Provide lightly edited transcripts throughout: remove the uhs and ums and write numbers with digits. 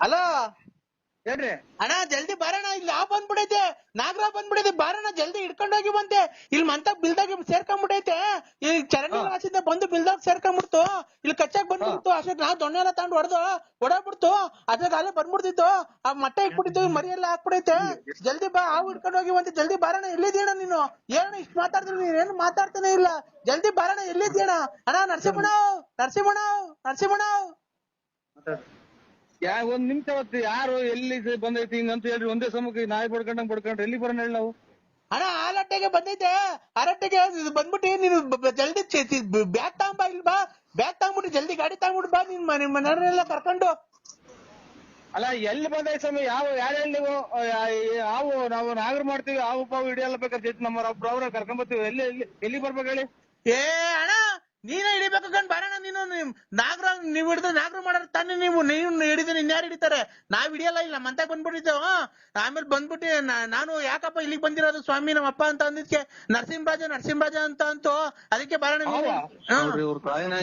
Hello ಹೇಳ್ರಿ ಅಣ್ಣ ಜಲ್ದಿ ಬಾರಣ, ಇಲ್ಲಿ ಆ ಬಂದ್ಬಿಡೈತೆ, ನಾಗರಾವ್ ಬಂದ್ಬಿಡೈತೆ, ಬಾರಣ ಜಲ್ದಿ ಹಿಡ್ಕೊಂಡ್ ಹೋಗಿ ಬಂತೆ. ಇಲ್ಲಿ ಮಂತ ಬಿಲ್ದಾಗ ಸೇರ್ಕೊಂಡ್ಬಿಟ್ಟೈತೆ, ಈ ಚರಂಡಿ ರಾಸಿಂದ ಬಂದು ಬಿಲ್ದಾಗ ಸೇರ್ಕೊಂಡ್ಬಿಡ್ತು, ಇಲ್ಲಿ ಕಚ್ಚಾಕ್ ಬಂದ್ಬಿಡ್ತು. ಅಷ್ಟಕ್ಕೆ ನಾವು ದೊಣ್ಣೆ ಎಲ್ಲ ತಗೊಂಡು ಹೊಡಬಿಡ್ತು. ಅದ್ರಾಗ ಅಲ್ಲೇ ಬಂದ್ಬಿಡ್ತಿತ್ತು, ಆ ಮಟ್ಟ ಇಟ್ಬಿಟ್ಟಿತ್ತು, ಮರಿ ಎಲ್ಲ ಹಾಕ್ಬಿಡೈತೆ. ಜಲ್ದಿ ಬಾ, ಹಾವು ಹಿಡ್ಕೊಂಡು ಹೋಗಿ ಬಂತೆ. ಜಲ್ದಿ ಬಾರಣ, ಎಲ್ಲಿದ್ದೀಣ ನೀನು? ಏನು ಇಷ್ಟು ಮಾತಾಡ್ತೀನಿ, ನೀನೇನು ಮಾತಾಡ್ತಾನೆ ಇಲ್ಲ. ಜಲ್ದಿ ಬಾರಣ, ಎಲ್ಲಿದ್ದೀಣ? ಅಣ್ಣ ನರಸಿಂಹಣ್ಣ, ನರಸಿಂಹಣ್ಣ, ನರಸಿಂಹಣ್ಣ. ಒಂದ್ ನಿಮಿಷ ಹೊತ್ತು ಯಾರು ಎಲ್ಲಿ ಬಂದೈತಿ ಹಿಂಗಂತ ಹೇಳ್ರಿ. ಒಂದೇ ಸಮಕ್ಕೆ ನಾಯಿ ಬಡ್ಕೊಂಡ್ರೆ ಎಲ್ಲಿ ಬರೋಣ ಹೇಳಿ ನಾವು? ಅಣ್ಣ ಆಲಟ್ಟೆಗೆ ಬಂದೈತೆ, ಆರಟ್ಟೆಗೆ ಬಂದ್ಬಿಟ್ಟು ನೀನು ಜಲ್ದಿ ಬ್ಯಾಗ್ ತಗೊಂಬ, ಇಲ್ಲಿ ಬಾ, ಬ್ಯಾಗ್ ತಗೊಂಡ್ಬಿಟ್ಟು ಜಲ್ದಿ ಗಾಡಿ ತಗೊಂಡ್ಬಿಟ್ಟು ಬಾ, ನಿಮ್ಮ ಮನೆಯವರೆಲ್ಲ ಕರ್ಕೊಂಡು. ಅಲ್ಲ ಎಲ್ಲಿ ಬಂದೈತಿ ಸ್ವಾಮಿ? ಯಾರು ಹೇಳಿ ನೀವು? ಹಾವು ನಾವು ನಾಗರ ಮಾಡ್ತೀವಿ, ಹಾವು ಪಾವು ಹಿಡಿಯಲ್ಲ ಬೇಕಾದ್ರೆ ನಮ್ಮ ಅವ್ರ ಕರ್ಕೊಂಡ್ ಬರ್ತೀವಿ. ಎಲ್ಲಿ ಬರ್ಬೇಕು ಹೇಳಿ? ಏ ಅಣ್ಣ ನೀನೇ ಹಿಡಿಬೇಕು ಕಣ್ ಬಾರಣ್ಣ. ನೀನು ನೀವ್ ಹಿಡಿದ್ರೆ ನಾಗರ ಮಾಡೋರು ತಾನೇ ನೀವು ಹಿಡಿದ್ರೆ ಇನ್ಯಾರು ಹಿಡಿತಾರೆ? ನಾವ್ ಹಿಡಿಯಲ್ಲ, ಇಲ್ಲ ಮಂತಾಗ ಬಂದ್ಬಿಟ್ಟಿದ್ದೇವ. ಆಮೇಲೆ ಬಂದ್ಬಿಟ್ಟು ನಾನು ಯಾಕಪ್ಪ ಇಲ್ಲಿಗೆ ಬಂದಿರೋದು ಸ್ವಾಮಿ ನಮ್ಮ ಅಪ್ಪ ಅಂತ ಅಂದಿದ್ಕೆ ನರಸಿಂಹರಾಜ ಅಂತ ಅಂತು. ಅದಕ್ಕೆ ಬಾರಣ್ಣ ನೋಡ್ರಿ ಇವ್ರ ತಾಯಿನ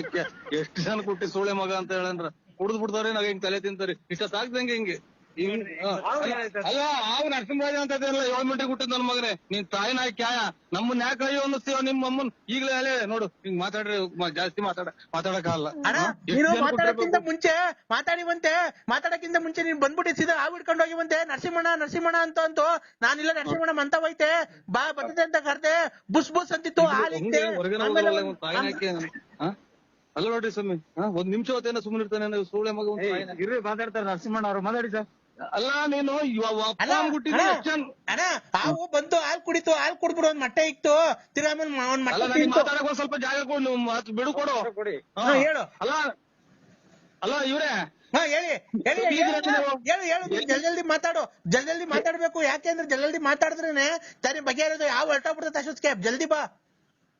ಎಷ್ಟು ಜನ ಕೊಟ್ಟಿ ಸೂಳೆ ಮಗ ಅಂತ ಹೇಳಂದ್ರ ಕುಡ್ದು ಬಿಡ್ತಾವ್ರಿ. ನಾವ್ ಹಿಂಗ್ ತಲೆ ತಿಂತಾರಿ ಇಷ್ಟ ಸಾಕ್ದಂಗೆ ಹಿಂಗೆ. ಅಲ್ಲ ಹಾವು ನರಸಿಂಹರಾಜ ಅಂತ 7 ಮೀಟರ್ ಹುಟ್ಟಿದ್ ನನ್ ಮಗನೇ. ನೀನ್ ತಾಯಿನ ಕ್ಯಾಯ ನಮ್ಮನ್ನ ಯಾಕೆ ಅಯ್ಯೋ ಅನ್ನಿಸ್ತೀವ? ನಿಮ್ಮ ಅಮ್ಮನ್ ಈಗಲೇ ಅಲ್ಲೇ ನೋಡು ಹಿಂಗ್ ಮಾತಾಡ್ರಿ, ಜಾಸ್ತಿ ಮಾತಾಡಕ್ಕಾಗಲ್ಲ. ಮಾತಾಡಕ್ಕಿಂತ ಮುಂಚೆ ನೀನ್ ಬಂದ್ಬಿಟ್ಟು ಸೀದಾ ಹಾವು ಹಿಡ್ಕೊಂಡು ಹೋಗಿವಂತೆ. ನರಸಿಂಹಣ್ಣ ಅಂತ ಅಂತು. ನಾನಿಲ್ಲ ನರಸಿಂಹಣ್ಣ ಮಂತ ಹೋಯ್ತೆ, ಬಾ ಬರ್ತದೆ ಅಂತ ಕರ್ದೆ. ಬುಸ್ ಅಂತಿತ್ತು, ಹಾಲಿತ್ತೆ. ಅಲ್ಲ ನೋಡ್ರಿ ಸ್ವಾಮಿ, ಒಂದ್ ನಿಮಿಷ ಹೊತ್ತೇನ ಸುಮ್ಮನೆ ಇರ್ತಾನೆ ಸೂಳೆ ಮಗ. ಇರ್ರಿ ಮಾತಾಡ್ತಾರೆ ನರಸಿಂಹಣ್ಣ ಅವ್ರು, ಮಾತಾಡಿ ಸರ್. ಅಲ್ಲ ನೀನು ಅಣ್ಣ ಹಾವು ಬಂತು, ಹಾಲು ಕುಡಿತು, ಹಾಲು ಕುಡ್ಬಿಡು, ಒಂದ್ ಮಟ್ಟೆ ಇತ್ತು. ತಿರ್ಗಾ ಮಾತಾಡಕ್ ಒಂದ್ ಸ್ವಲ್ಪ ಜಾಗ ಕೊಡು, ಬಿಡು ಕೊಡು. ಹೇಳು. ಅಲ್ಲ ಇವ್ರೆ ಹೇಳು ಜಲ್ದಿ ಮಾತಾಡು. ಜಲ್ದಿ ಮಾತಾಡ್ಬೇಕು. ಯಾಕೆಂದ್ರೆ ಜಲ್ದಿ ಮಾತಾಡಿದ್ರೇನೆ ತಾನೇ ಬಗೆಹರಿಯೋದು. ಯಾವ ಹೊರಟೋಗ್ಬಿಡುತ್ತೆ ಅಷ್ಟೊತ್ತಿಗೆ. ಜಲ್ದಿ ಬಾ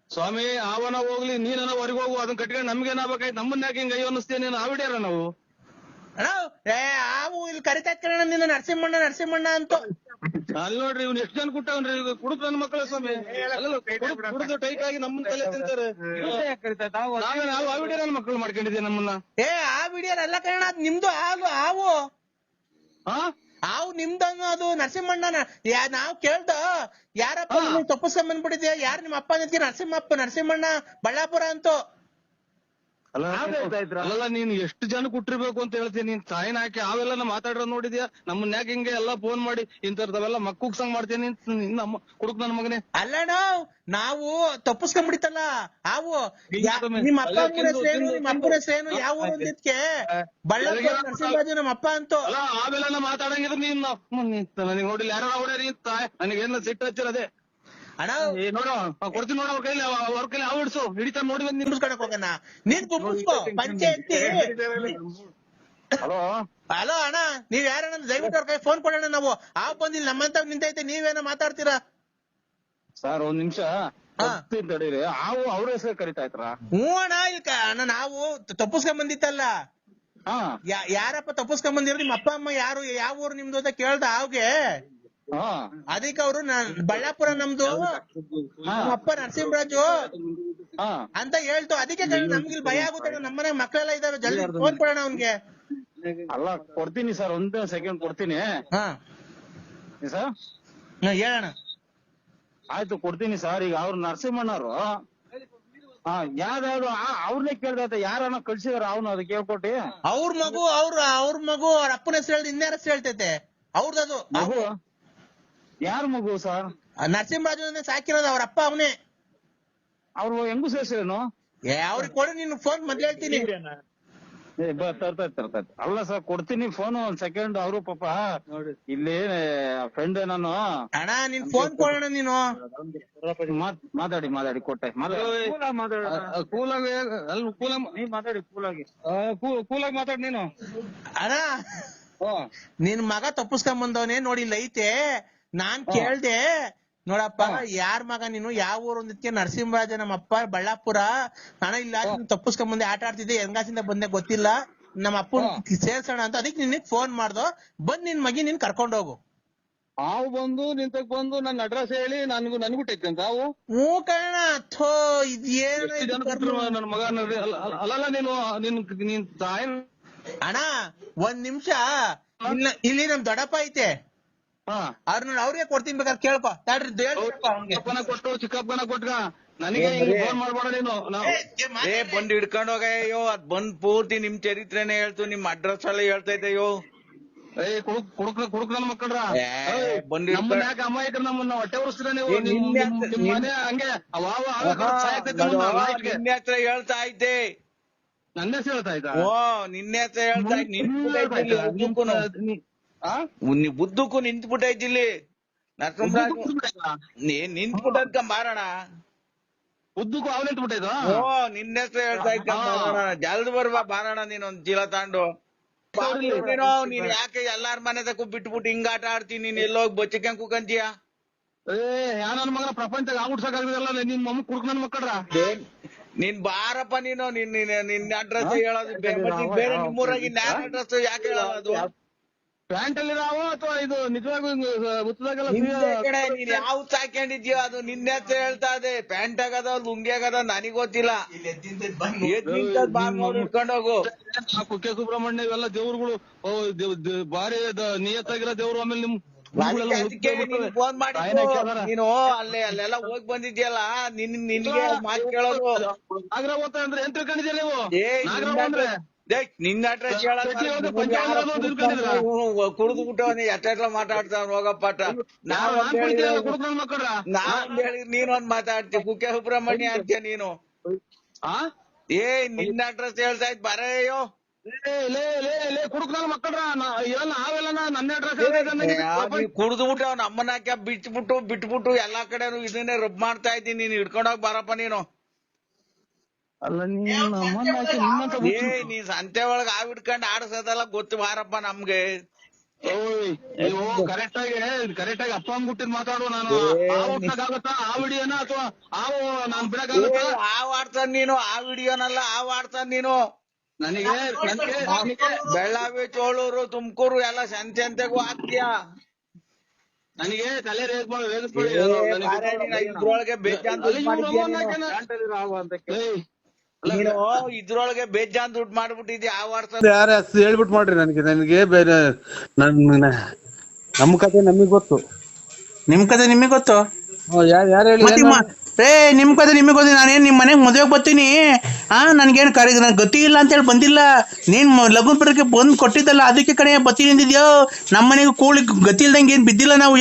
ಸ್ವಾಮಿ. ಅವನ ಹೋಗ್ಲಿ, ನೀನ ಹೊರಗೆ ಹೋಗು. ಅದನ್ನ ಕಟ್ಕೊಂಡು ನಮ್ಗೇನಾಗ್ಬೇಕಾಯ್ತು? ನಮ್ಮನ್ನ ಯಾಕೆ ಹಿಂಗ ಅಯ್ಯೋ ಅನ್ನಿಸ್ತೇನೆ? ನೀನು ಆವಿಡ್ಯಾರ ನಾವು ಅಣ್ಣ. ಹಾವು ಇಲ್ಲಿ ಕರಿತಾ ಇರ್ತಾನ ನಿನ್ನ ನರಸಿಂಹಣ್ಣ ಅಂತ. ಅಲ್ಲಿ ನೋಡ್ರಿ ಇವ್ನು ಎಷ್ಟು ಜನ ಕುಟ್ಟವನ್ರಿ, ಕುಡುಕ್ ನನ್ನ ಮಕ್ಕಳ ಸ್ವಾಮಿ. ಕುಡಿದು ಟೈಟ್ ಆಗಿ ನಮ್ಮನ್ನ ತಲೆ ತಿಂತಾರೆ. ನಾವು ಆವಿಡ್ಯ ನನ್ನ ಮಕ್ಕಳು ಮಾಡ್ಕೊಂಡಿದ್ದೀವಿ ನಮ್ಮನ್ನ. ಆ ವಿಡಿಯೋ ಅಲ್ಲ ಕಣ, ಅದ್ ನಿಮ್ದು ಹಾವು ನಿಮ್ದು ಅನ್ನೋದು. ನರಸಿಂಹಣ್ಣ ನಾವ್ ಕೇಳ್ದ ಯಾರಪ್ಪ ತಪ್ಪಿಸ್ಕೊಂಡ್ ಬಂದ್ಬಿಟ್ಟಿದ್ಯಾ, ಯಾರು ನಿಮ್ಮ ಅಪ್ಪ ನಿಂತ್ಗೆ? ನರಸಿಂಹಣ್ಣ ಬಳ್ಳಾಪುರ ಅಂತೂ. ಅಲ್ಲ ನೀನ್ ಎಷ್ಟು ಜನ ಕುಟ್ಟಿರ್ಬೇಕು ಅಂತ ಹೇಳ್ತೀನಿ. ನೀನ್ ತಾಯಿನ ಹಾಕಿ ಅವೆಲ್ಲ ಮಾತಾಡಿರೋದ್ ನೋಡಿದ್ಯಾ? ನಮ್ಮನ್ನ ಯಾಕೆ ಹಿಂಗೆ ಎಲ್ಲಾ ಫೋನ್ ಮಾಡಿ ಇಂಥವ್ರದವೆಲ್ಲ ಮಕ್ಕುಗ್ಸಂಗ್ ಮಾಡ್ತೀನಿ ನಮ್ಮ ಕುಡುಕ್ ನನ್ ಮಗನೇ. ಅಲ್ಲಣ್ಣ ನಾವು ತಪ್ಪಿಸ್ಕೊಂಡ್ಬಿಡಿತಲ್ಲ ಹಾವು. ನಿಮ್ಮ ಅಪ್ಪ ಅಪ್ಪನ ಹೆಸರೇನು, ಯಾವ ಊರು ಅಂದಿದ್ಕೆ? ಬಳ್ಳಾಪುರ ನರಸಿಂಹರಾಜು ನಮ್ಮ ಅಪ್ಪ ಅಂತೂ. ಅಲ್ಲ ಅವೆಲ್ಲ ಮಾತಾಡಂಗಿದ್ರೆ ನೀನ್ ನನಗೆ ನೋಡಿಲ್ಲ ಯಾರು ಅವಡೇ ತಾಯಿ ನನಗೇನ ಸಿಟ್ಟು ಹಚ್ಚಿರದೆ. ಅಣ್ಣ ನೋಡ ಕೊಡ್ತೀನಿ, ನೋಡ ಅವ್ರ ಕೈಲಿ ಹಾವು ಹಿಡ್ಸು, ಹಿಡಿತಾ ನೋಡಿ ಬಂದ್ ನಿಂಸ್ಕೊಳಕ್ ಹೋಗಣ. ನೀನ್ ಕುಂಬಿಸ್ಕೋ ಪಂಚಾಯತಿ. ಹಲೋ ಅಣ್ಣ, ನೀವ್ ಯಾರಣ್ಣ? ದಯವಿಟ್ಟು ಅವ್ರ ಕೈ ಫೋನ್ ಕೊಡೋಣ. ನಾವು ಹಾವು ಬಂದಿಲ್ಲ, ನಮ್ಮಂತ ನಿಂತೈತೆ, ನೀವೇನೋ ಮಾತಾಡ್ತೀರಾ? ಸರ್ ಒಂದ್ ನಿಮಿಷ ತಡೀರಿ. ಹಾವು ಅವ್ರ ಹೆಸರು ಕರಿತಾ ಇದ್ರ? ಹ್ಞೂ ಅಣ್ಣ ನಾವು ತಪ್ಪಿಸ್ಕೊಂಡ್ ಬಂದಿತ್ತಲ್ಲ. ಯಾರಪ್ಪ ತಪ್ಪಿಸ್ಕೊಂಡ್ ಬಂದಿರೋ? ನಿಮ್ಮ ಅಪ್ಪ ಅಮ್ಮ ಯಾರು, ಯಾವ ಊರು ನಿಮ್ದು ಅಂತ ಕೇಳ್ದ ಹಾವ್ಗೆ. ಅದಕ್ಕೆ ಅವರು ಬಳ್ಳಾಪುರ ನಮ್ದು, ನಮ್ಮ ಅಪ್ಪ ನರಸಿಂಹರಾಜು ಅಂತ ಹೇಳ್ತು. ಅದಕ್ಕೆ ನಮ್ಗಿಲ್ ಭಯ ಆಗುತ್ತೆ. ನಮ್ಮನೆ ಮಕ್ಕಳೆಲ್ಲ ಇದಾವೆ, ಜಲ್ದಿ ಫೋನ್ ಕೊಡೋಣ ಅವ್ನ್ಗೆ. ಅಲ್ಲ ಕೊಡ್ತೀನಿ ಸರ್, ಒಂದ್ ಸೆಕೆಂಡ್ ಕೊಡ್ತೀನಿ ಸರ್. ಹೇಳೋಣ. ಆಯ್ತು ಕೊಡ್ತೀನಿ ಸರ್. ಈಗ ಅವ್ರು ನರಸಿಂಹಣ್ಣವ್ರು ಯಾವ್ದಾದ್ರು ಅವ್ರನ್ನೇ ಕೇಳ್ದ, ಯಾರನ್ನ ಕಳ್ಸಿದಾರ ಅವ್ನು ಅದಕ್ಕೆ ಕೇಳ್ಕೊಟ್ಟಿ? ಅವ್ರ ಮಗು ಅವ್ರ ಅಪ್ಪನ ಹೆಸರು ಹೇಳ್ದು ಇನ್ಯಾರ ಹೆಸರು ಹೇಳ್ತೈತೆ ಅವ್ರದ್ದು ಮಗು. ಯಾರ ಮಗು ಸರ್? ನರಸಿಂಹರಾಜು ಸಾಕಿರೋದು ಅವ್ರ ಅಪ್ಪ ಅವನೇ. ಅವ್ರು ಹೆಂಗು ಸೇರ್ಸಿರೇನು? ಅವ್ರಿಗೆ ಕೊಡು, ನೀನು ಫೋನ್ ಮೊದ್ಲು ಹೇಳ್ತೀನಿ. ತರ್ತೈತಿ. ಅಲ್ಲ ಸರ್ ಕೊಡ್ತೀನಿ ಫೋನ್, ಒಂದ್ ಸೆಕೆಂಡ್. ಅವರು ಪಾಪ ಇಲ್ಲಿ ಫ್ರೆಂಡ್ ನಾನು. ಅಣ್ಣ ನೀನ್ ಫೋನ್ ಕೊಡೋಣ. ನೀನು ಮಾತಾಡಿ ಕೊಟ್ಟೆ. ಕೂಲಾಗಿ ಮಾತಾಡಿ ನೀನು. ಅಣ್ಣ ನಿನ್ ಮಗ ತಪ್ಪಿಸ್ಕೊಂಡ್ ಬಂದವನೇ ನೋಡಿ, ಇಲ್ಲ ಐತೆ. ನಾನ್ ಕೇಳ್ದೆ, ನೋಡಪ್ಪ ಯಾರ್ ಮಗ ನೀನು, ಯಾವ ಊರು ಅಂದಿದ್ಕೆ ನರಸಿಂಹರಾಜ ನಮ್ಮ ಅಪ್ಪ ಬಳ್ಳಾಪುರ. ಹಣ ಇಲ್ಲ, ತಪ್ಪಿಸ್ಕೊಂಡ್ ಬಂದೆ, ಆಟ ಆಡ್ತಿದ್ದೆ, ಹೆಂಗಾಸಿಂದ ಬಂದೆ ಗೊತ್ತಿಲ್ಲ, ನಮ್ಮ ಅಪ್ಪನ್ ಸೇರ್ಸೋಣ ಅಂತ. ಅದಕ್ಕೆ ನಿನಗ್ ಫೋನ್ ಮಾಡ್ದೋ. ಬಂದ್ ನಿನ್ ಮಗಿ ನೀನ್ ಕರ್ಕೊಂಡ್ ಹೋಗು. ಹಾವು ಬಂದು ನಿಂತಕ್ ಬಂದು ನನ್ನ ಅಡ್ರೆಸ್ ಹೇಳಿ ನನ್ಗೂ ಟೈತೆ ಅಂತ ಹಾವು. ಹ್ಞೂ ಕಣ. ಥೋ ಇದೇನು ನನ್ನ ಮಗ. ಅಲ್ಲಲ್ಲ ನೀನ್ ತಾಯಿ ಅಣ್ಣ ಒಂದ್ ನಿಮಿಷ ಇಲ್ಲಿ ನಮ್ ದೊಡ್ಡಪ್ಪ ಐತೆ ಅವ್ರಿಗೆ ಕೊಡ್ತೀನಿ ಬೇಕಾದ್ರೆ ಕೇಳ್ಕೊ ತಡ್ರಿ ಚಿಕ್ಕಪ್ಪನ ಕೊಟ್ಟು ಚಿಕ್ಕಪ್ಪನ ಕೊಟ್ಕ ನನಗೆ ಫೋನ್ ಮಾಡ್ಬೇಡ ನೀನು ಬಂದ್ ಹಿಡ್ಕೊಂಡ್ ಹೋಗಯ್ಯೋ ಅದ್ ಬಂದ್ ಪೂರ್ತಿ ನಿಮ್ ಚರಿತ್ರೆನೇ ಹೇಳ್ತು ನಿಮ್ ಅಡ್ರೆಸ್ ಎಲ್ಲ ಹೇಳ್ತೈತೆಯೋ ಕುಡುಕ್ ನನ್ ಮಕ್ಕಳ್ರ ಬಂದ್ ನಮ್ಮನ್ನ ಯಾಕೆ ಅಮಾಯಕರು ನಮ್ಮನ್ನ ಹೊಟ್ಟೆ ಉರಿಸ್ತೀರ ನೀವು ನಿಮ್ ಮನೆ ಹಂಗೆ ನಿನ್ನೆ ಹತ್ರ ಹೇಳ್ತಾ ಐತೆ ನನ್ನ ಹೆಸರು ಹೇಳ್ತಾ ಇದ್ದ ಓ ನಿನ್ನೆ ಹತ್ರ ಹೇಳ್ತಾ ಬುದ್ಧಕ್ಕೂ ನಿಂತ್ಬಿಟ್ಟೈತಿ ಇಲ್ಲಿ ನರಸಿಂಹರಾಜ್ ನಿಂತ್ಬಿಟ್ಟದ್ಕ ಮಾರೋಣ ಉದ್ದಕ್ಕೂ ಅವ್ನು ನಿಂತ್ಬಿಟ್ಟಿದ್ದು ಓ ನಿನ್ನೆ ಹತ್ರ ಹೇಳ್ತಾ ಇದ್ದ ಜಲ್ದ್ ಬರ್ಬಾ ಬಾರೋಣ ನೀನೊಂದ್ ಚೀಲ ತಾಂಡು ನೀನ್ ಯಾಕೆ ಎಲ್ಲಾರ ಮನೆ ತಕ್ಕ ಬಿಟ್ಬಿಟ್ಟು ಹಿಂಗ ಆಟ ಆಡ್ತೀನಿ ನೀನ್ ಎಲ್ಲೋಗಿ ಬಚ್ಚಿಕ ಕುಕಂತೀಯ ಯಾ ನನ್ ಮಗನ ಪ್ರಪಂಚ ಆಗ್ಬಿಡ್ಸಕ್ಕಾಗಲ್ಲ ನಿನ್ ಮಮ್ಮ ಕುಡ್ಕ ನನ್ ಮಕ್ಕಳ್ರ ನೀನ್ ಬಾರಪ್ಪ ನೀನು ನಿನ್ನ ಅಡ್ರೆಸ್ ಹೇಳೋದು ಬೇರೆ ನಿಮ್ಮೂರಾಗಿ ನ್ಯಾರ ಅಡ್ರೆಸ್ ಯಾಕೆ ಹೇಳೋದು ಪ್ಯಾಂಟ್ ಅಲ್ಲಿ ನಾವು ಅಥವಾ ಇದು ನಿಜವಾಗೂ ನೀನ್ ಯಾವ ಹಾಕೊಂಡಿದ್ಯೋ ಅದು ನಿನ್ನೆ ಹತ್ರ ಹೇಳ್ತಾ ಇದೆ ಪ್ಯಾಂಟ್ ಆಗದ ಲುಂಗಿ ಆಗದ ನನಗ್ ಗೊತ್ತಿಲ್ಲ ಇಟ್ಕೊಂಡ್ ಹೋಗು ಕುಕ್ಕೆ ಸುಬ್ರಹ್ಮಣ್ಯ ಇವೆಲ್ಲ ದೇವ್ರುಗಳು ಭಾರಿ ನಿಯತ್ತಾಗಿರೋ ದೇವ್ರು ಆಮೇಲೆ ನಿಮ್ ಫೋನ್ ಮಾಡಿ ನೀನು ಅಲ್ಲೆಲ್ಲ ಹೋಗಿ ಬಂದಿದ್ಯಲ್ಲ ನಿನ್ಗೆ ಮಾತು ಕೇಳೋದು ನಾಗರ ಓದ್ತಾ ಅಂದ್ರೆ ಏನ್ ತಿಳ್ಕೊಂಡಿದ್ಯಾ ನೀವು ನಿನ್ನ ಅಡ್ರೆಸ್ ಕುಡಿದು ಬಿಟ್ಟು ಎಷ್ಟೆಲ್ಲ ಮಾತಾಡ್ತಾವ ಹೋಗಪ್ಪಾಟ ನಾವ್ ಹೇಳಿ ನೀನೊಂದ್ ಮಾತಾಡ್ತೀವಿ ಕುಕ್ಕೆ ಸುಬ್ರಹ್ಮಣ್ಯ ಅಂತೀಯ ನೀನು ನಿನ್ನ ಅಡ್ರೆಸ್ ಹೇಳ್ತಾ ಇದ್ ಬರೆಯೋ ಕುಡುಕ್ ನನ್ ಮಕ್ಕಳ್ರ ನಾವೆಲ್ಲ ನನ್ನ ಅಡ್ರೆಸ್ ಕುಡ್ದು ಬಿಟ್ಟು ಅವ್ನ ಅಮ್ಮನ ಹಾಕಿ ಬಿಟ್ಬಿಟ್ಟು ಎಲ್ಲಾ ಕಡೆನು ಇದನ್ನೇ ರಬ್ ಮಾಡ್ತಾ ಇದ್ದೀನಿ ನೀನ್ ಹಿಡ್ಕೊಂಡೋಗ್ ಬರಪ್ಪ ನೀನು ಅಲ್ಲ ನೀನ್ ಸಂತೆ ಒಳಗ ಆವ್ ಹಿಡ್ಕೊಂಡ್ ಆಡ್ಸೋದಲ್ಲ ಗೊತ್ತು ಬಾರಪ್ಪ ನಮ್ಗೆ ನೀವು ಕರೆಕ್ಟ್ ಆಗಿ ಅಪ್ಪ ಅಂದ್ಬಿಟ್ಟಿದ್ ಮಾತಾಡು ನಾನು ಆಗುತ್ತಾ ಆ ವಿಡಿಯೋನ ಅಥವಾ ನಾನ್ ಬಿಡಕ್ಕಾಗುತ್ತಾ ಆವ್ ಆಡ್ತಾನ ನೀನು ಆ ವಿಡಿಯೋನಲ್ಲ ಆವ್ ಆಡ್ತಾನ ನೀನು ನನಗೆ ಬೆಳ್ಳಾವಿ ಚೋಳೂರು ತುಮಕೂರು ಎಲ್ಲ ಸಂತೆಗೂ ಹಾಕ್ತೀಯ ನನಗೆ ತಲೆ ಇದ್ರೊಳಗೆ ಬೇಜಾನ್ ನೀನು ಇದ್ರೊಳಗೆ ಬೇಜಾನ್ ದುಡ್ಡು ಮಾಡ್ಬಿಟ್ಟಿದ್ಯಾ ಆ ವರ್ಷ ಯಾರ ಹೇಳ್ಬಿಟ್ಟು ಮಾಡ್ರಿ ನನಗೆ ಬೇರೆ ನಮ್ ಕತೆ ನಮಗ್ ಗೊತ್ತು ನಿಮ್ ಕತೆ ನಿಮಗ್ ಗೊತ್ತು ಯಾರು ಹೇಳಿ ನಿಮ್ ಕತೆ ನಿಮಗ್ ಗೊತ್ತಿ ನಾನೇನ್ ನಿಮ್ ಮನೆಗ್ ಮದ್ವೆಗ್ ಬರ್ತೀನಿ ನನ್ಗೇನ್ ನನ್ ಗತಿ ಇಲ್ಲ ಅಂತ ಹೇಳಿ ಬಂದಿಲ್ಲ ನೀನ್ ಲಗ್ನ ಬರಕ್ಕೆ ಬಂದ್ ಕೊಟ್ಟಿದ್ದಲ್ಲ ಅದಕ್ಕೆ ಕಡೆ ಬರ್ತೀನಿ ಅಂದಿದ್ಯೋ ನಮ್ ಮನೆಗೆ ಕೂಳಿ ಗತಿ ಇಲ್ದಂಗೆ ಏನ್ ಬಿದ್ದಿಲ್ಲ ನಾವು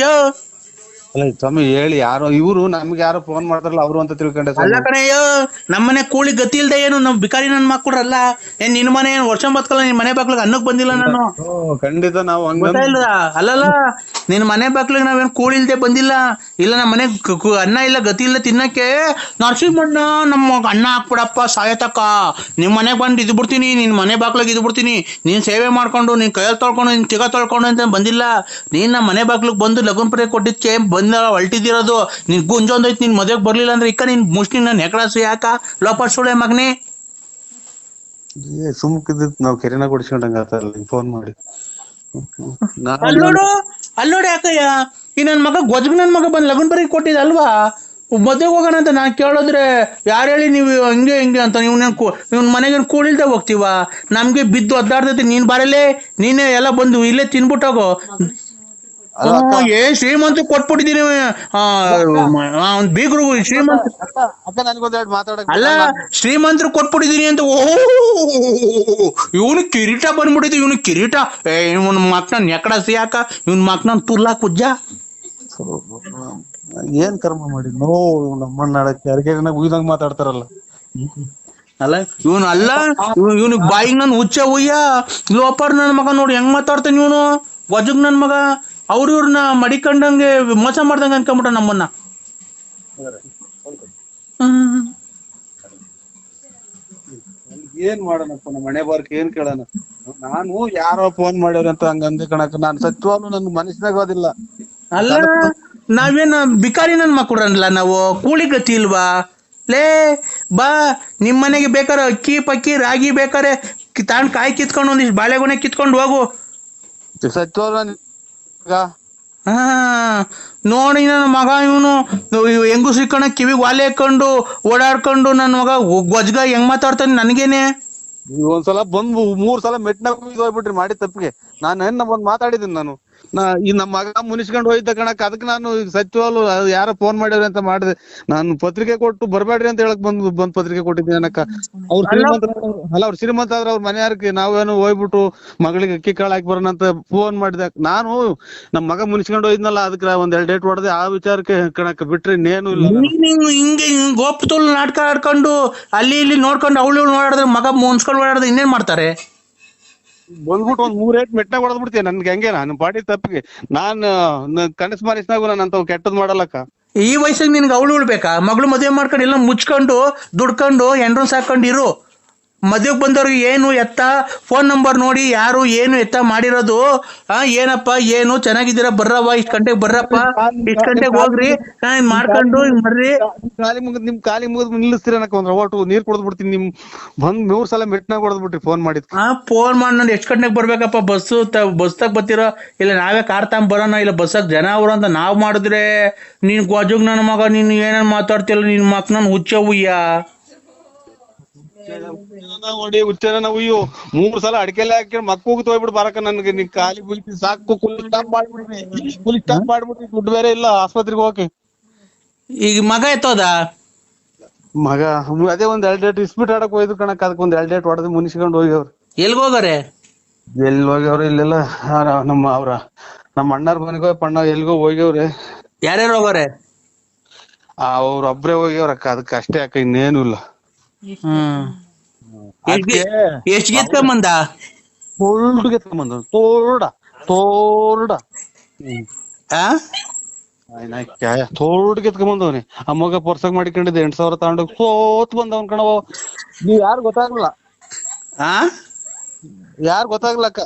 ಅಲ್ಲ ಸ್ವಾಮಿ ಹೇಳಿ ಯಾರೋ ಇವ್ರು ನಮ್ಗೆ ಯಾರೋ ಫೋನ್ ಮಾಡ್ತಾರಲ್ಲ ಅವ್ರು ಅಂತ ತಿಳ್ಕೊಂಡೆ ಅಲ್ಲ ಕಣಯ್ಯೋ ನಮ್ಮನೆ ಕೂಳಿ ಗತಿ ಇಲ್ದೆ ಏನು ನಮ್ ಬಿಕಾರಿ ನನ್ ಮಕ್ಕಳಲ್ಲ ಏನ್ ನಿನ್ ಮನೆ ಏನ್ ವರ್ಷ ಬತ್ಕಲ್ಲ ನಿನ್ ಮನೆ ಬಾಗ್ಲಿಗೆ ಅನ್ನಕ್ ಬಂದಿಲ್ಲ ನಾನು ಖಂಡಿತ ನಾವು ಇಲ್ಲ ಅಲ್ಲಲ್ಲ ನಿನ್ ಮನೆ ಬಾಗ್ಲಿಗೆ ನಾವೇನ್ ಕೂಳಿ ಇಲ್ದೆ ಬಂದಿಲ್ಲ ಇಲ್ಲ ನಮ್ಮ ಮನೆ ಅನ್ನ ಇಲ್ಲ ಗತಿ ಇಲ್ಲ ತಿನ್ನಕ್ಕೆ ನರಸಿಂಹಣ್ಣ ನಮ್ಮ ಅನ್ನ ಹಾಕ್ಬಿಡಪ್ಪ ಸಾಯತಕ್ಕ ನಿಮ್ ಮನೆಗ್ ಬಂದು ಇದ್ ಬಿಡ್ತೀನಿ ನಿನ್ ಮನೆ ಬಾಗ್ಲಿಗೆ ಇದ್ ಬಿಡ್ತೀನಿ ನೀನ್ ಸೇವೆ ಮಾಡ್ಕೊಂಡು ನೀನ್ ಕೈಯಲ್ಲಿ ತೊಳ್ಕೊಂಡು ನೀನ್ ತಿಗ ತೊಳ್ಕೊಂಡು ಅಂತ ಬಂದಿಲ್ಲ ನೀನ್ ನಮ್ಮ ಮನೆ ಬಾಗ್ಲಿಗೆ ಬಂದು ಲಗ್ನ ಪರ್ಯ ಕೊಟ್ಟಿದ್ಕೆ ಬಂದ ಹೊಲ್ಟಿದಿರೋದು ನಿನ್ ಗುಂಜೊಂದೈತಿ ನಿನ್ ಮದ್ವೆಗ್ ಬರ್ಲಿಲ್ಲ ಅಂದ್ರೆ ಇಕ್ಕ ನಿನ್ ಮುಷ್ಟಿ ನನ್ ಹೆಕಳಾಸು ಯಾಕ ಲೋಪ ಸುಳೆ ಮಗನೇ ಸುಮ್ಕಿದ್ ನಾವ್ ಕೆರೆನ ಕೊಡಿಸ್ಕೊಂಡಂಗ ಫೋನ್ ಮಾಡಿ ಅಲ್ಲೋಡು ಯಾಕಯ್ಯ ಈ ನನ್ ಮಗ ಗೊಜ್ಗ ನನ್ ಮಗ ಬಂದ್ ಲಗ್ನ ಬರೀ ಕೊಟ್ಟಿದ್ದ ಅಲ್ವಾ ಮದ್ವೆಗೆ ಹೋಗೋಣ ಅಂತ ನಾನ್ ಕೇಳಿದ್ರೆ ಯಾರು ಹೇಳಿ ನೀವು ಹಂಗೆ ಹಿಂಗೆ ಅಂತ ಇವ್ನ ಮನೆಗೆ ಕೂಳಿಲ್ದೆ ಹೋಗ್ತೀವ ನಮ್ಗೆ ಬಿದ್ದು ಒದ್ದಾಡ್ತೈತಿ ನೀನ್ ಬರಲೇ ನೀನೇ ಎಲ್ಲ ಬಂದು ಇಲ್ಲೇ ತಿನ್ಬಿಟ್ಟೋಗೋ ಶ್ರೀಮಂತ ಕೊಟ್ಬಿಟ್ಟಿದೀನಿ ಬೀಗರು ಶ್ರೀಮಂತ ಅಲ್ಲ ಶ್ರೀಮಂತರು ಕೊಟ್ಬಿಟ್ಟಿದೀನಿ ಅಂತ ಇವನು ಕಿರೀಟ ಬಂದ್ಬಿಟ್ಟಿದ್ ಇವನು ಕಿರೀಟ ಇವನ್ ಮಕ್ನ ನೆಕಡಸಿ ಯಾಕ ಇವನ್ ಮಕ್ನ ತುರ್ಲಾ ಕುಜ್ಜ ಏನ್ ಕರ್ಮ ಮಾಡಿ ನಮ್ಮನ್ನ ಉಯ್ದಂಗ್ ಮಾತಾಡ್ತಾರಲ್ಲ ಅಲ್ಲ ಇವನು ಅಲ್ಲ ಇವನಿಗೆ ಬಾಯಿಗೆ ನನ್ ಹುಚ್ಚ ಹುಯ್ಯ ಲೋಪರ್ ನನ್ ಮಗ ನೋಡಿ ಹೆಂಗ್ ಮಾತಾಡ್ತಾನೆ ಇವನು ವಜಗ್ ನನ್ ಮಗ ಇವ್ರನ್ನ ಮಡಿಕೊಂಡಂಗೆ ಮೋಸ ಮಾಡ್ದಂಗ ಅನ್ಕೊಂಬಿಟ್ಟ ನಮ್ಮನ್ನ ಏನ್ ಮಾಡೋಣಪ್ಪ ನಮ್ಮ ಮನೆ ಬಾರ್ಕ್ ಏನ್ ಕೇಳೋಣ ನಾನು ಯಾರೋ ಫೋನ್ ಮಾಡ್ಯಾರ ಅಂತ ಹಂಗ ಅಂದೆ ಕಣಕ ನಾನ್ ಸತ್ಯವಾಗ್ಲೂ ನನ್ ಮನಸ್ಸಿನಾಗೋದಿಲ್ಲ ಅಲ್ಲ ನಾವೇನ್ ಬಿಕಾರಿ ನನ್ ಮಕ್ಕಳಲ್ಲ ನಾವು ಕೂಲಿ ಗತಿ ಇಲ್ವಾ ಲೇ ಬಾ ನಿಮ್ ಮನೆಗೆ ಬೇಕಾರೆ ಅಕ್ಕಿ ಪಕ್ಕಿ ರಾಗಿ ಬೇಕಾರೆ ತಾಂಡ್ ಕಾಯಿ ಕಿತ್ಕೊಂಡು ಒಂದಿಷ್ಟು ಬಾಳೆಗೊನೆ ಕಿತ್ಕೊಂಡು ಹೋಗು ಸತ್ಯವಾಗ್ಲೂ ನೋಡಿ ನನ್ನ ಮಗ ಇವನು ಹೆಂಗು ಸಿಕ್ಕಣ ಕಿವಿಗೆ ವಾಲೆ ಹಾಕೊಂಡು ಓಡಾಡ್ಕೊಂಡು ನನ್ನ ಮಗ ಗೊಜ್ಗ ಹೆಂಗ್ ಮಾತಾಡ್ತಾನೆ ನನ್ಗೇನೆ ನೀವ್ ಒಂದ್ಸಲ ಬಂದು 3 ಸಲ ಮೆಟ್ನಾಗ ಹೋಗ್ಬಿಟ್ರಿ ಮಾಡಿ ತಪ್ಪಿಗೆ. ನಾನು ಒಂದ್ ಮಾತಾಡಿದ್ದೀನಿ ನಾನು ಈ ನಮ್ಮ ಮಗ ಮುನಿಸ್ಕೊಂಡ್ ಹೋಯ್ತ ಕಣಕ್, ಅದಕ್ಕೆ ನಾನು ಸಚಿವಾಲು ಯಾರ ಫೋನ್ ಮಾಡ್ಯಾರ ಅಂತ ಮಾಡಿದೆ. ನಾನು ಪತ್ರಿಕೆ ಕೊಟ್ಟು ಬರ್ಬೇಡ್ರಿ ಅಂತ ಹೇಳಕ್ ಬಂದ್ ಪತ್ರಿಕೆ ಕೊಟ್ಟಿದ್ದೀನಿ ಅನ್ನಕ್ಕ. ಅವ್ರ ಶ್ರೀಮಂತ ಅಲ್ಲ, ಅವ್ರ ಶ್ರೀಮಂತ ಆದ್ರ ಅವ್ರ ಮನೆಯಾರಕ್ಕೆ ನಾವೇನು ಹೋಗ್ಬಿಟ್ಟು ಮಗಳಿಗೆ ಅಕ್ಕಿ ಕಾಳು ಹಾಕಿ ಬರೋಣ ಅಂತ ಫೋನ್ ಮಾಡಿದೆ. ನಾನು ನಮ್ ಮಗ ಮುನಿಸ್ಕೊಂಡ್ ಹೋಯ್ದ್ನಲ್ಲ, ಅದಕ್ಕೆ ಒಂದ್ 2 ಡೇಟ್ ಹೊಡೆದೆ. ಆ ವಿಚಾರಕ್ಕೆ ಕಣಕ್ ಬಿಟ್ರೆ ಇನ್ನೇನು ಇಲ್ಲ. ಹಿಂಗೆ ಗೋಪತೋಲ್ ನಾಟಕ ಆಡ್ಕೊಂಡು ಅಲ್ಲಿ ಇಲ್ಲಿ ನೋಡ್ಕೊಂಡು ಅವಳು ಓಡಾಡಿದ್ರೆ ಮಗ ಮುನ್ಸ್ಕೊಂಡು ಓಡಾಡಿದ್ರೆ ಇನ್ನೇನ್ ಮಾಡ್ತಾರೆ? ಬಂದ್ಬಿಟ್ಟು ಒಂದ್ 3 ಏಟ್ ಮೆಟ್ನಾಗ ಹೊಡೆದ್ಬಿಡ್ತೀನಿ. ನನ್ಗೆ ಹಂಗೆ ನಾನು ಪಾಟಿ ತಪ್ಪಿಗೆ ನಾನು ಕನಸು ಮನಸ್ನಾಗು ನಾನು ಅಂತ ಕೆಟ್ಟದ್ ಮಾಡಲ್ಲಕ್ಕ. ಈ ವಯಸ್ಸಿಗೆ ನಿನ್ಗೆ ಅವಳು ಉಳ್ಬೇಕಾ? ಮಗಳು ಮದುವೆ ಮಾಡ್ಕೊಂಡು ಎಲ್ಲ ಮುಚ್ಕೊಂಡು ದುಡ್ಕೊಂಡು ಎಂಡ್ರನ್ ಸಾಕೊಂಡು ಇರು. ಮದುವೆಗೆ ಬಂದವ್ರಿಗೆ ಏನು ಎತ್ತ ಫೋನ್ ನಂಬರ್ ನೋಡಿ ಯಾರು ಏನು ಎತ್ತ ಮಾಡಿರೋದು. ಏನಪ್ಪ ಏನು ಚೆನ್ನಾಗಿದ್ದೀರಾ, ಬರ್ರವ್ವ, ಇಷ್ಟ್ ಗಂಟೆಗೆ ಬರ್ರಪ್ಪ, ಇಷ್ಟ್ ಗಂಟೆಗೆ ಹೋಗ್ರಿ ಮಾಡ್ಕೊಂಡು ಬರ್ರಿ. ನಿಮ್ ಕಾಲಿ ಮುಗಿದ್ ನಿಲ್ಲಿಸ್ತೀರ ಅನ್ನಕ ಒಂದ್ ಒಟ್ಟು ನೀರ್ ಕುಡ್ದ್ ಬಿಡ್ತೀನಿ. ನಿಮ್ ಬಂದ್ 3 ಸಲ ಮೆಟ್ನಾಗ ಹೊಡೆದ್ಬಿಟ್ರಿ ಫೋನ್ ಮಾಡಿದ್. ಫೋನ್ ಮಾಡಿ ನಾನು ಎಷ್ಟ್ ಗಂಟೆಗೆ ಬರ್ಬೇಕಪ್ಪ, ಬಸ್ತಾಗ ಬರ್ತಿರೋ ಇಲ್ಲ ನಾವೇ ಕಾರ್ ತಗೊಂಡ್ ಬರೋಣ, ಇಲ್ಲ ಬಸ್ಸಾಗ ಜನ ಅವ್ರು ಅಂತ ನಾವ್ ಮಾಡಿದ್ರೆ ನೀನ್ ಗೋಜುಗ್ ನನ್ನ ಮಗ ನೀನ್ ಏನೇನ್ ಮಾತಾಡ್ತಿಲ್ಲ, ನಿನ್ ಮಕ್ ನನ್ ಹುಚ್ಚ ಹುಯ್ಯ ಹೊಡಿ ಹುಚ್ಚನ ನಾವು. ಅಯ್ಯೋ 3 ಸಲ ಅಡಿಕೆಲ್ಲ ಹಾಕಿ ಮಕ್ಕ ಹೋಗ್ಬಿಟ್ಟು ಬರಕ ನನ್ಗೆ ನೀ ಖಾಲಿ ಬುಲ್ತಿ ಸಾಕು. ಫುಲ್ ಸ್ಟಾಪ್ ಮಾಡ್ಬಿಟ್ರಿ ದುಡ್ಡು ಬೇರೆ ಇಲ್ಲ ಆಸ್ಪತ್ರೆಗೆ ಹೋಗಕ್ಕೆ. ಈಗ ಮಗ ಎತ್ತೋದ ಮಗ ಅದೇ ಒಂದ್ 2 ಡೇಟ್ ಇಸ್ಬಿಟ್ ಆಡಕ್ ಹೋಯ್ತು ಕಣಕ್, ಅದಕ್ಕೆ ಒಂದ್ 2 ಡೇಟ್ ಹೊಡೆದು ಮುನಿಸ್ಕೊಂಡ್ ಹೋಗ್ಯವ್ರು. ಎಲ್ಗೋಗಾರೆ? ಎಲ್ಲಿ ಹೋಗ್ಯವ್ರು ಇಲ್ಲೆಲ್ಲ ನಮ್ಮ ಅಣ್ಣಾರ್ ಮನೆಗೋ ಪಣ್ಣ ಎಲ್ಗೋ ಹೋಗ್ಯವ್ರೆ. ಯಾರ್ಯಾರು ಹೋಗೋರೆ? ಅವ್ರ ಒಬ್ರೇ ಹೋಗ್ಯವ್ರಕ್ಕ, ಅದಕ್ಕೆ ಅಷ್ಟೇ ಅಕ್ಕ, ಇನ್ನೇನು ಇಲ್ಲ. ಎಷ್ಟ್ ಗೆತ್ಕೊಂಬಂದ? ತೋರ್ಡ್ ಗೆತ್ಕೊಂಬಂದ, ತೋರ್ಡ ತೋರ್ಡ್ ಗೆತ್ಕೊಂಬಂದವ್ನಿ. ಆ ಮಗ ಪರ್ಸಾಗ ಮಾಡಿಕೊಂಡಿದ್ದೆ 8,000 ತಗೊಂಡೋಗಿ ಸೋತ್ ಬಂದವನ್ ಕಣವ. ನೀವ್ ಯಾರು ಗೊತ್ತಾಗ್ಲಿಲ್ಲ, ಯಾರು ಗೊತ್ತಾಗ್ಲಕ್ಕ.